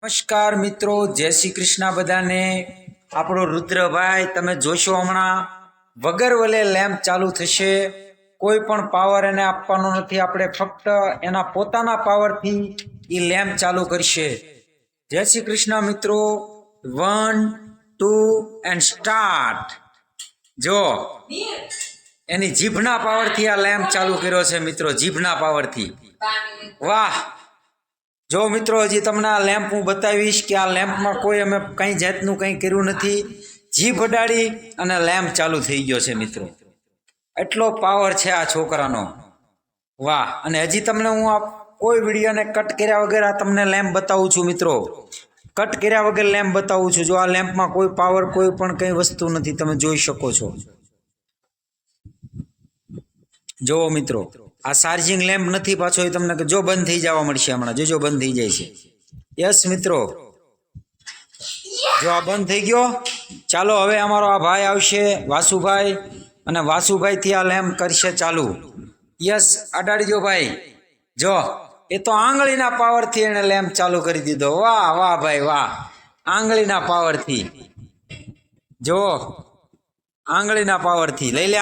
નમસ્કાર મિત્રો, જય શ્રી કૃષ્ણ બધાને। આપણો રુદ્રભાઈ તમે જોશો હમણાં વગર વલે લેમ્પ ચાલુ થશે। કોઈ પણ પાવર એને આપવાનો નથી, આપણે ફક્ત એના પોતાના પાવરથી એ લેમ્પ ચાલુ કરશે। જય શ્રી કૃષ્ણ મિત્રો, 1 2 એન્ડ સ્ટાર્ટ। જો એની જીભના પાવરથી આ લેમ્પ ચાલુ કર્યો છે મિત્રો, જીભના પાવરથી। વાહ! જો મિત્રો, હજી તમને આ લેમ્પ હું બતાવીશ કે આ લેમ્પમાં કોઈ અમે કંઈ જાતનું કંઈ કર્યું નથી। જીભ અડાડી અને લેમ્પ ચાલુ થઈ ગયો છે મિત્રો। એટલો પાવર છે આ છોકરાનો, વાહ! અને હજી તમને હું આ કોઈ વિડીયોને કટ કર્યા વગર આ તમને લેમ્પ બતાવું છું મિત્રો, કટ કર્યા વગર લેમ્પ બતાવું છું। જો આ લેમ્પમાં કોઈ પાવર કોઈ પણ કંઈ વસ્તુ નથી, તમે જોઈ શકો છો। જો મિત્રો, આ ચાર્જિંગ લેમ્પ નથી પાછો, એ તમને જો બંધ થઈ જવા મળશે હમણાં, જોજો બંધ થઈ જાય છે। યસ મિત્રો, જો આ બંધ થઈ ગયો। ચાલો હવે અમારો આ ભાઈ આવશે વાસુભાઈ, અને વાસુભાઈથી આ લેમ્પ કરશે ચાલુ। યસ, અડાડજો ભાઈ। જો એ તો આંગળીના પાવરથી એને લેમ્પ ચાલુ કરી દીધો। વાહ વાહ ભાઈ વાહ, આંગળીના પાવરથી। જો આંગળીના પાવરથી લઈ લે,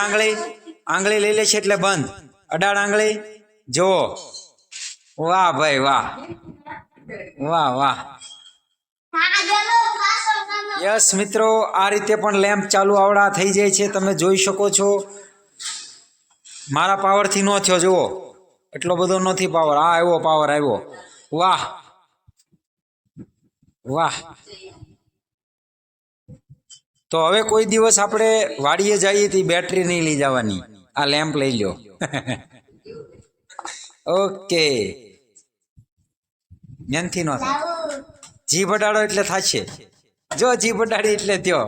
આંગળી લઈ લેશે એટલે બંધ। અડાડ આંગળી, જો વાહ ભાઈ વાહ, વાહ વાહ। યસ મિત્રો, આ રીતે પણ લેમ્પ ચાલુ આવડા થઈ જાય છે, તમે જોઈ શકો છો। મારા પાવરથી નો થયો, જુઓ એટલો બધો નથી પાવર, આ આવ્યો પાવર આવ્યો। વાહ વાહ। તો હવે કોઈ દિવસ આપણે વાડીએ જઈએ તો બેટરી નહીં લઈ જવાની, આ લેમ્પ લઈ લો। ઓકે, મેનથી નો થાય, જીભ અડાડો એટલે થશે। જો જીભ અડાડી એટલે થયો।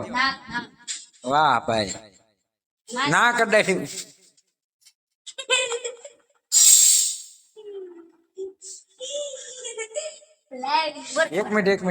વાહ ભાઈ, ના કડાય। એક મિનિટ